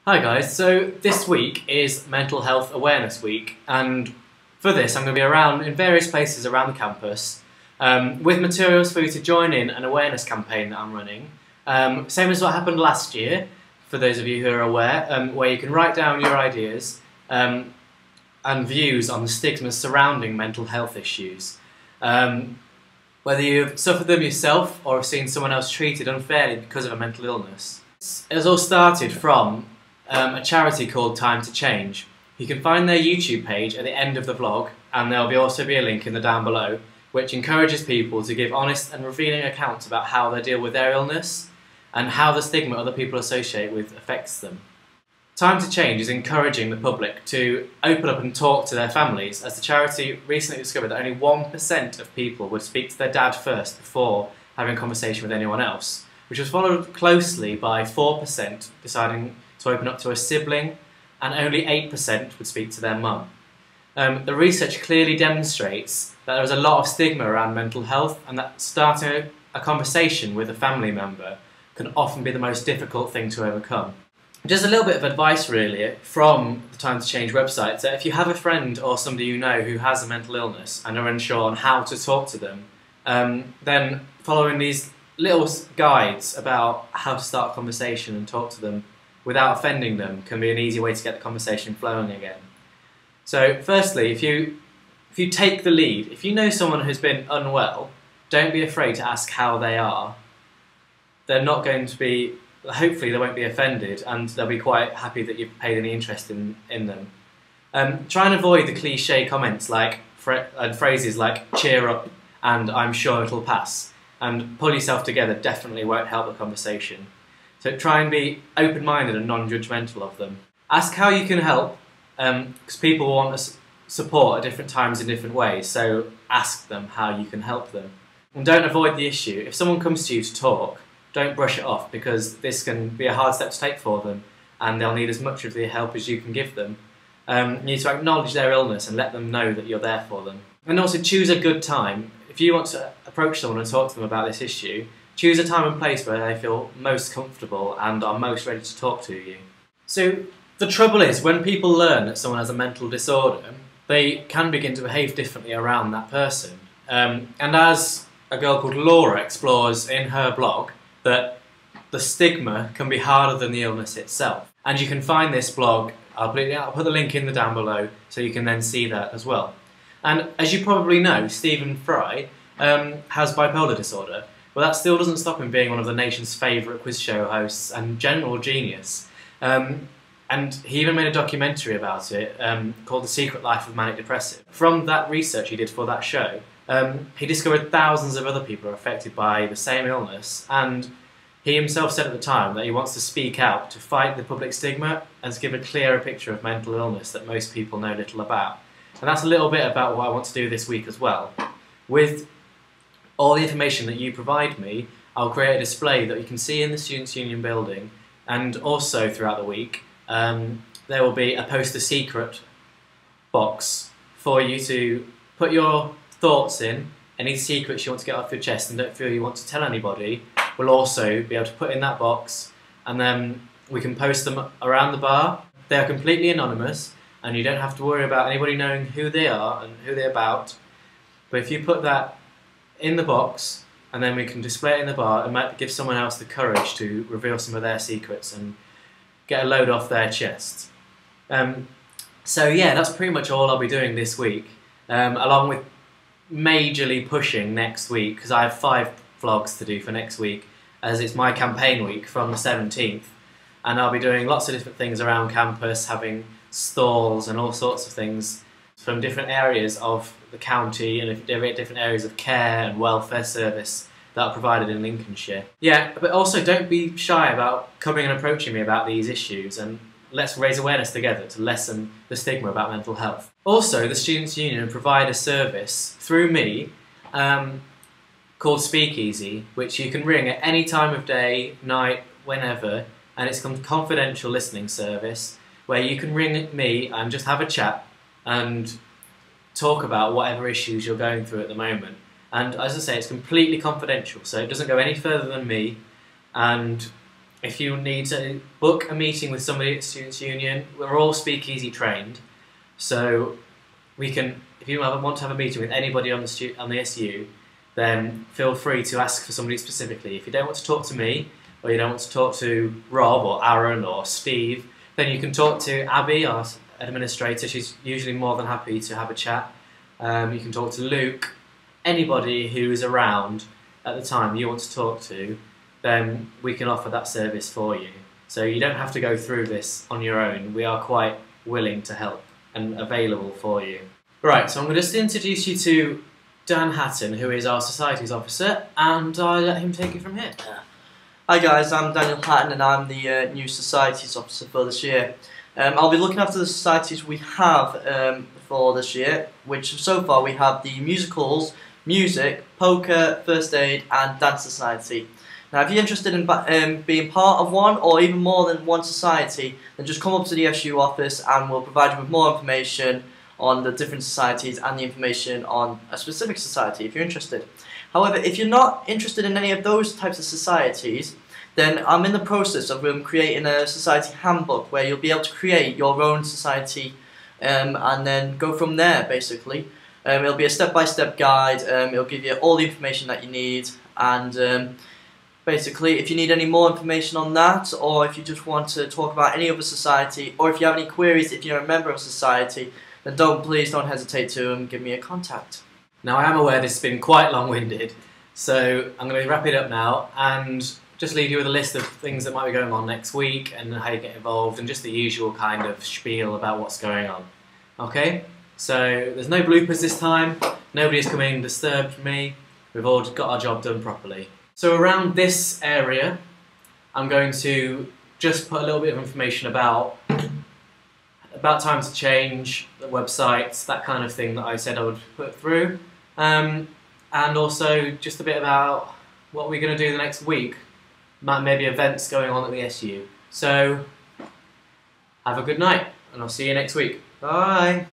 Hi guys, so this week is Mental Health Awareness Week, and for this I'm going to be around in various places around the campus with materials for you to join in an awareness campaign that I'm running. Same as what happened last year, for those of you who are aware, where you can write down your ideas and views on the stigmas surrounding mental health issues. Whether you've suffered them yourself or have seen someone else treated unfairly because of a mental illness. It was all started from a charity called Time to Change. You can find their YouTube page at the end of the vlog, and there'll also be a link in the down below, which encourages people to give honest and revealing accounts about how they deal with their illness and how the stigma other people associate with affects them. Time to Change is encouraging the public to open up and talk to their families, as the charity recently discovered that only 1% of people would speak to their dad first before having a conversation with anyone else, which was followed closely by 4% deciding to open up to a sibling, and only 8% would speak to their mum. The research clearly demonstrates that there is a lot of stigma around mental health, and that starting a conversation with a family member can often be the most difficult thing to overcome. Just a little bit of advice really from the Time to Change website, that if you have a friend or somebody you know who has a mental illness and are unsure on how to talk to them, then following these little guides about how to start a conversation and talk to them without offending them can be an easy way to get the conversation flowing again. So firstly, if you take the lead, if you know someone who's been unwell, don't be afraid to ask how they are. They're not going to be, hopefully they won't be offended, and they'll be quite happy that you've paid any interest in them. Try and avoid the cliche comments like phrases like cheer up and I'm sure it'll pass, and pull yourself together definitely won't help the conversation. So try and be open-minded and non-judgmental of them. Ask how you can help, because people want support at different times in different ways, so ask them how you can help them. And don't avoid the issue. If someone comes to you to talk, don't brush it off, because this can be a hard step to take for them, and they'll need as much of the help as you can give them. You need to acknowledge their illness and let them know that you're there for them. And also choose a good time. If you want to approach someone and talk to them about this issue, choose a time and place where they feel most comfortable and are most ready to talk to you. So the trouble is, when people learn that someone has a mental disorder, they can begin to behave differently around that person. And as a girl called Laura explores in her blog, that the stigma can be harder than the illness itself. And you can find this blog, I'll put the link in the down below so you can then see that as well. And as you probably know, Stephen Fry has bipolar disorder. Well, that still doesn't stop him being one of the nation's favourite quiz show hosts and general genius. And he even made a documentary about it called The Secret Life of Manic Depressive. From that research he did for that show, he discovered thousands of other people are affected by the same illness, and he himself said at the time that he wants to speak out to fight the public stigma and to give a clearer picture of mental illness that most people know little about. And that's a little bit about what I want to do this week as well. With all the information that you provide me, I'll create a display that you can see in the Students' Union building, and also throughout the week there will be a post a secret box for you to put your thoughts in. Any secrets you want to get off your chest and don't feel you want to tell anybody, we'll also be able to put in that box, and then we can post them around the bar. They are completely anonymous, and you don't have to worry about anybody knowing who they are and who they're about. But if you put that in the box, and then we can display it in the bar, it might give someone else the courage to reveal some of their secrets and get a load off their chest. So yeah, that's pretty much all I'll be doing this week, along with majorly pushing next week, because I have 5 vlogs to do for next week, as it's my campaign week from the 17th, and I'll be doing lots of different things around campus, having stalls and all sorts of things from different areas of the county and different areas of care and welfare service that are provided in Lincolnshire. Yeah, but also don't be shy about coming and approaching me about these issues, and let's raise awareness together to lessen the stigma about mental health. Also, the Students' Union provide a service through me called Speakeasy, which you can ring at any time of day, night, whenever, and it's a confidential listening service where you can ring me and just have a chat and talk about whatever issues you're going through at the moment. And as I say, it's completely confidential, so it doesn't go any further than me, and If you need to book a meeting with somebody at Students' Union, we're all speakeasy trained, so we can. If you want to have a meeting with anybody on the SU, then feel free to ask for somebody specifically. If you don't want to talk to me, or you don't want to talk to Rob or Aaron or Steve, then you can talk to Abby, our administrator. She's usually more than happy to have a chat. You can talk to Luke. Anybody who is around at the time you want to talk to, then we can offer that service for you. So you don't have to go through this on your own. We are quite willing to help and available for you. Right, so I'm going to just introduce you to Dan Hatton, who is our Societies Officer, and I'll let him take it from here. Hi guys, I'm Daniel Hatton and I'm the new Societies Officer for this year. I'll be looking after the societies we have for this year, which so far we have the music halls, music, poker, first aid and dance society. Now if you're interested in being part of one or even more than one society, then just come up to the SU office and we'll provide you with more information on the different societies and the information on a specific society if you're interested. However, if you're not interested in any of those types of societies, then I'm in the process of creating a society handbook where you'll be able to create your own society and then go from there basically. It'll be a step-by-step guide, it'll give you all the information that you need, and basically if you need any more information on that, or if you just want to talk about any other society, or if you have any queries if you're a member of a society, then please don't hesitate to give me a contact. Now I am aware this has been quite long-winded, so I'm going to wrap it up now and just leave you with a list of things that might be going on next week and how you get involved and just the usual kind of spiel about what's going on. Okay? So there's no bloopers this time, nobody's come in and disturbed me, we've all got our job done properly. So around this area I'm going to just put a little bit of information about time to change, the websites, that kind of thing that I said I would put through, and also just a bit about what we're going to do the next week, maybe events going on at the SU. So have a good night and I'll see you next week. Bye!